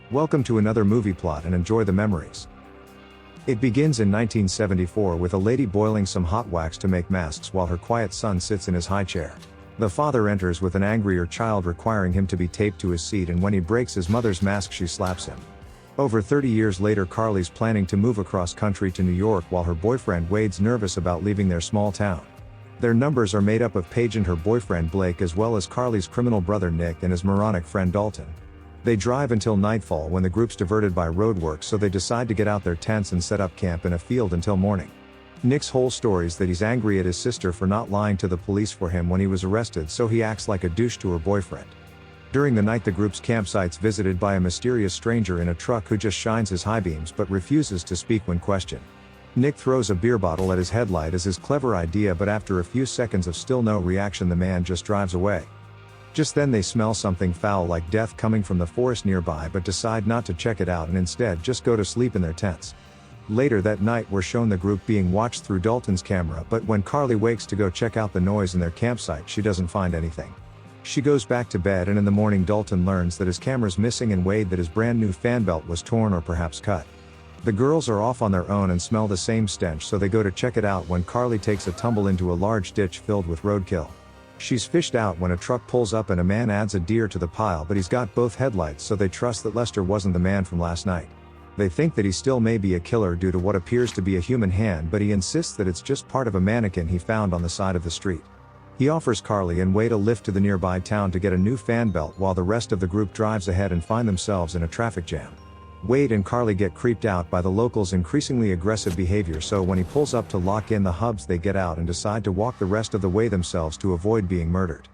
Welcome to another movie plot and enjoy the memories. It begins in 1974 with a lady boiling some hot wax to make masks while her quiet son sits in his high chair. The father enters with an angrier child requiring him to be taped to his seat, and when he breaks his mother's mask she slaps him. Over 30 years later, Carly's planning to move across country to New York while her boyfriend Wade's nervous about leaving their small town. Their numbers are made up of Paige and her boyfriend Blake, as well as Carly's criminal brother Nick and his moronic friend Dalton. They drive until nightfall when the group's diverted by roadwork, so they decide to get out their tents and set up camp in a field until morning. Nick's whole story is that he's angry at his sister for not lying to the police for him when he was arrested, so he acts like a douche to her boyfriend. During the night, the group's campsite's visited by a mysterious stranger in a truck who just shines his high beams but refuses to speak when questioned. Nick throws a beer bottle at his headlight as his clever idea, but after a few seconds of still no reaction, the man just drives away. Just then they smell something foul like death coming from the forest nearby, but decide not to check it out and instead just go to sleep in their tents. Later that night we're shown the group being watched through Dalton's camera, but when Carly wakes to go check out the noise in their campsite, she doesn't find anything. She goes back to bed, and in the morning Dalton learns that his camera's missing and Wade that his brand new fan belt was torn or perhaps cut. The girls are off on their own and smell the same stench, so they go to check it out when Carly takes a tumble into a large ditch filled with roadkill. She's fished out when a truck pulls up and a man adds a deer to the pile, but he's got both headlights, so they trust that Lester wasn't the man from last night. They think that he still may be a killer due to what appears to be a human hand, but he insists that it's just part of a mannequin he found on the side of the street. He offers Carly and Wade a lift to the nearby town to get a new fan belt, while the rest of the group drives ahead and find themselves in a traffic jam. Wade and Carly get creeped out by the locals' increasingly aggressive behavior, so when he pulls up to lock in the hubs, they get out and decide to walk the rest of the way themselves to avoid being murdered.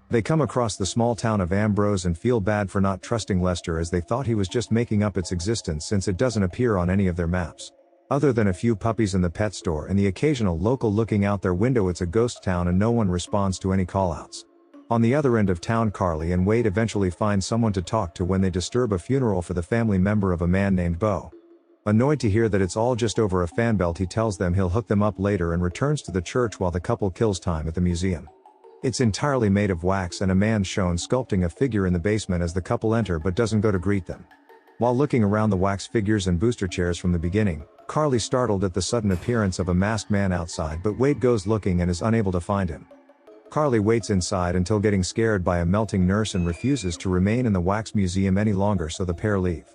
They come across the small town of Ambrose and feel bad for not trusting Lester, as they thought he was just making up its existence since it doesn't appear on any of their maps. Other than a few puppies in the pet store and the occasional local looking out their window, it's a ghost town and no one responds to any callouts. On the other end of town, Carly and Wade eventually find someone to talk to when they disturb a funeral for the family member of a man named Beau. Annoyed to hear that it's all just over a fan belt, he tells them he'll hook them up later and returns to the church while the couple kills time at the museum. It's entirely made of wax, and a man shown sculpting a figure in the basement as the couple enter but doesn't go to greet them. While looking around the wax figures and booster chairs from the beginning, Carly's startled at the sudden appearance of a masked man outside, but Wade goes looking and is unable to find him. Carly waits inside until getting scared by a melting nurse and refuses to remain in the wax museum any longer, so the pair leave.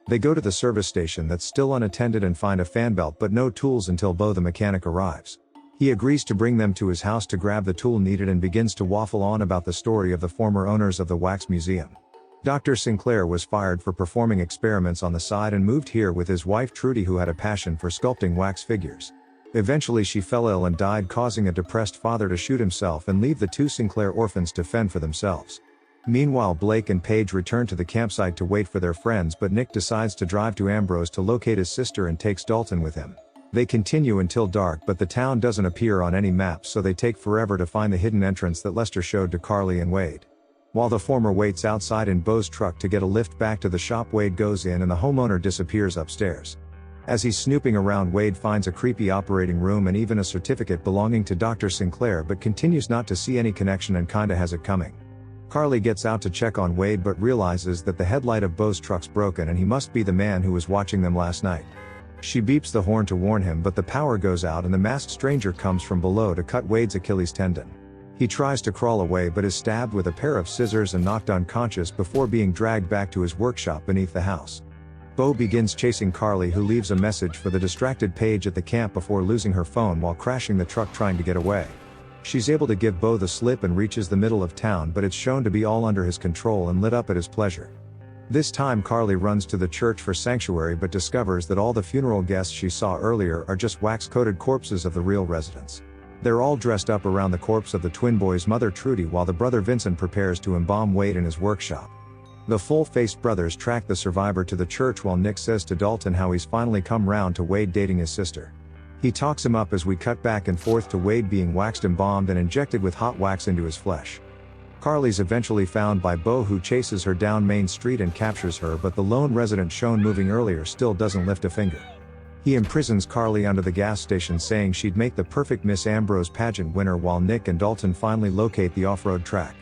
They go to the service station that's still unattended and find a fan belt but no tools until Beau the mechanic arrives. He agrees to bring them to his house to grab the tool needed and begins to waffle on about the story of the former owners of the wax museum. Dr. Sinclair was fired for performing experiments on the side and moved here with his wife Trudy, who had a passion for sculpting wax figures. Eventually she fell ill and died, causing a depressed father to shoot himself and leave the two Sinclair orphans to fend for themselves. Meanwhile, Blake and Paige return to the campsite to wait for their friends, but Nick decides to drive to Ambrose to locate his sister and takes Dalton with him. They continue until dark, but the town doesn't appear on any maps, so they take forever to find the hidden entrance that Lester showed to Carly and Wade. While the former waits outside in Beau's truck to get a lift back to the shop, Wade goes in and the homeowner disappears upstairs. As he's snooping around, Wade finds a creepy operating room and even a certificate belonging to Dr. Sinclair, but continues not to see any connection and kinda has it coming. Carly gets out to check on Wade but realizes that the headlight of Beau's truck's broken and he must be the man who was watching them last night. She beeps the horn to warn him, but the power goes out and the masked stranger comes from below to cut Wade's Achilles tendon. He tries to crawl away but is stabbed with a pair of scissors and knocked unconscious before being dragged back to his workshop beneath the house. Beau begins chasing Carly, who leaves a message for the distracted Paige at the camp before losing her phone while crashing the truck trying to get away. She's able to give Beau the slip and reaches the middle of town, but it's shown to be all under his control and lit up at his pleasure. This time Carly runs to the church for sanctuary but discovers that all the funeral guests she saw earlier are just wax-coated corpses of the real residents. They're all dressed up around the corpse of the twin boys' mother Trudy, while the brother Vincent prepares to embalm Wade in his workshop. The full-faced brothers track the survivor to the church while Nick says to Dalton how he's finally come round to Wade dating his sister. He talks him up as we cut back and forth to Wade being waxed, embalmed, and injected with hot wax into his flesh. Carly's eventually found by Beau, who chases her down Main Street and captures her, but the lone resident shown moving earlier still doesn't lift a finger. He imprisons Carly under the gas station, saying she'd make the perfect Miss Ambrose pageant winner, while Nick and Dalton finally locate the off-road track.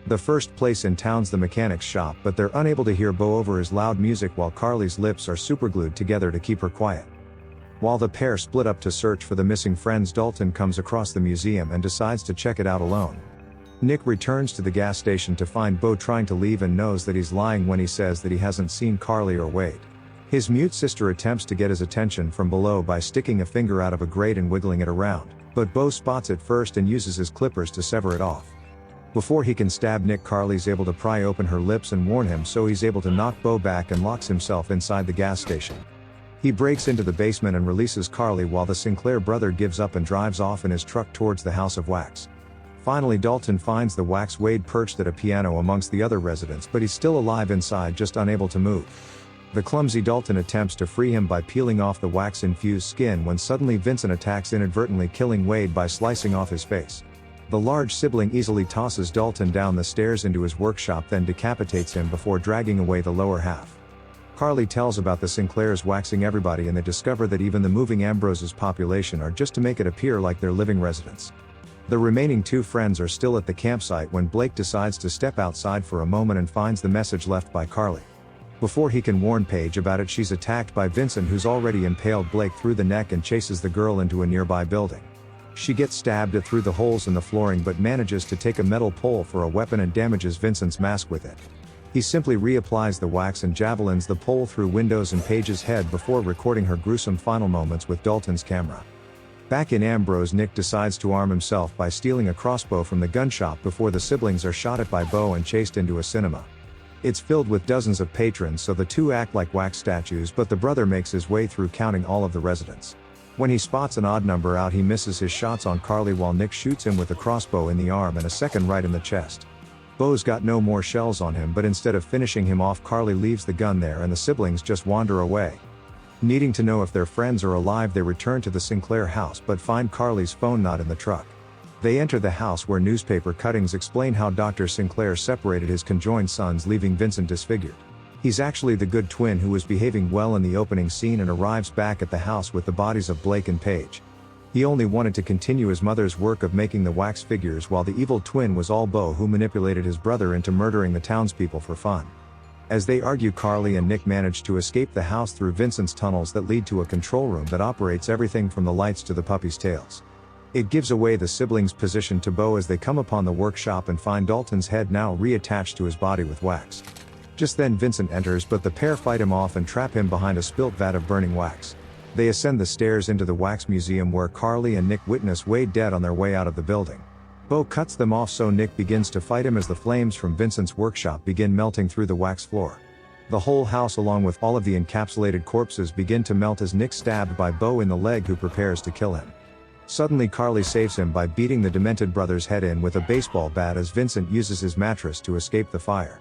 The first place in town's the mechanic's shop, but they're unable to hear Bo over his loud music while Carly's lips are superglued together to keep her quiet. While the pair split up to search for the missing friends, Dalton comes across the museum and decides to check it out alone. Nick returns to the gas station to find Bo trying to leave and knows that he's lying when he says that he hasn't seen Carly or Wade. His mute sister attempts to get his attention from below by sticking a finger out of a grate and wiggling it around, but Bo spots it first and uses his clippers to sever it off. Before he can stab Nick, Carly's able to pry open her lips and warn him, so he's able to knock Bo back and locks himself inside the gas station. He breaks into the basement and releases Carly while the Sinclair brother gives up and drives off in his truck towards the house of wax. Finally, Dalton finds the wax Wade perched at a piano amongst the other residents, but he's still alive inside, just unable to move. The clumsy Dalton attempts to free him by peeling off the wax-infused skin when suddenly Vincent attacks, inadvertently killing Wade by slicing off his face. The large sibling easily tosses Dalton down the stairs into his workshop, then decapitates him before dragging away the lower half. Carly tells about the Sinclairs waxing everybody, and they discover that even the moving Ambrose's population are just to make it appear like they're living residents. The remaining two friends are still at the campsite when Blake decides to step outside for a moment and finds the message left by Carly. Before he can warn Paige about it, she's attacked by Vincent, who's already impaled Blake through the neck and chases the girl into a nearby building. She gets stabbed through the holes in the flooring but manages to take a metal pole for a weapon and damages Vincent's mask with it. He simply reapplies the wax and javelins the pole through windows and Paige's head before recording her gruesome final moments with Dalton's camera. Back in Ambrose, Nick decides to arm himself by stealing a crossbow from the gun shop before the siblings are shot at by Bo and chased into a cinema. It's filled with dozens of patrons, so the two act like wax statues, but the brother makes his way through counting all of the residents. When he spots an odd number out, he misses his shots on Carly while Nick shoots him with a crossbow in the arm and a second right in the chest. Bo's got no more shells on him, but instead of finishing him off, Carly leaves the gun there and the siblings just wander away. Needing to know if their friends are alive, they return to the Sinclair house but find Carly's phone not in the truck. They enter the house where newspaper cuttings explain how Dr. Sinclair separated his conjoined sons, leaving Vincent disfigured. He's actually the good twin who was behaving well in the opening scene and arrives back at the house with the bodies of Blake and Paige. He only wanted to continue his mother's work of making the wax figures, while the evil twin was all Bo, who manipulated his brother into murdering the townspeople for fun. As they argue, Carly and Nick manage to escape the house through Vincent's tunnels that lead to a control room that operates everything from the lights to the puppies' tails. It gives away the siblings' position to Bo as they come upon the workshop and find Dalton's head now reattached to his body with wax. Just then Vincent enters, but the pair fight him off and trap him behind a spilt vat of burning wax. They ascend the stairs into the wax museum where Carly and Nick witness Wade dead on their way out of the building. Bo cuts them off, so Nick begins to fight him as the flames from Vincent's workshop begin melting through the wax floor. The whole house, along with all of the encapsulated corpses, begin to melt as Nick's stabbed by Bo in the leg, who prepares to kill him. Suddenly Carly saves him by beating the demented brother's head in with a baseball bat as Vincent uses his mattress to escape the fire.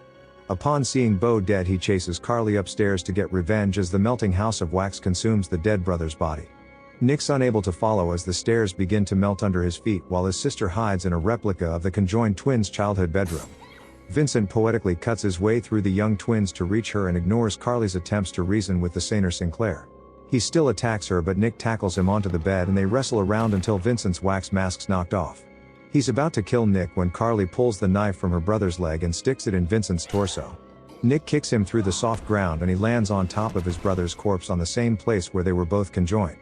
Upon seeing Bo dead, he chases Carly upstairs to get revenge as the melting house of wax consumes the dead brother's body. Nick's unable to follow as the stairs begin to melt under his feet while his sister hides in a replica of the conjoined twins' childhood bedroom. Vincent poetically cuts his way through the young twins to reach her and ignores Carly's attempts to reason with the saner Sinclair. He still attacks her, but Nick tackles him onto the bed and they wrestle around until Vincent's wax mask's knocked off. He's about to kill Nick when Carly pulls the knife from her brother's leg and sticks it in Vincent's torso. Nick kicks him through the soft ground and he lands on top of his brother's corpse on the same place where they were both conjoined.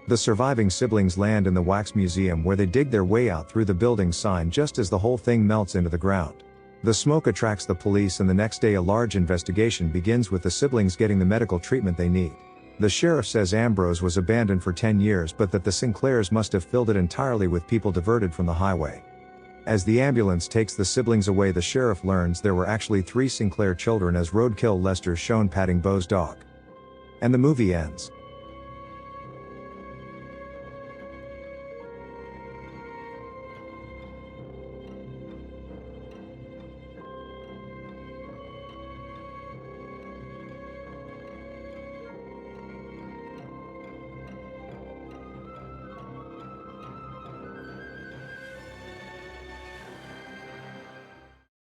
The surviving siblings land in the wax museum where they dig their way out through the building sign just as the whole thing melts into the ground. The smoke attracts the police and the next day a large investigation begins with the siblings getting the medical treatment they need. The sheriff says Ambrose was abandoned for 10 years but that the Sinclairs must have filled it entirely with people diverted from the highway. As the ambulance takes the siblings away, the sheriff learns there were actually 3 Sinclair children as roadkill Lester's shown patting Bo's dog. And the movie ends.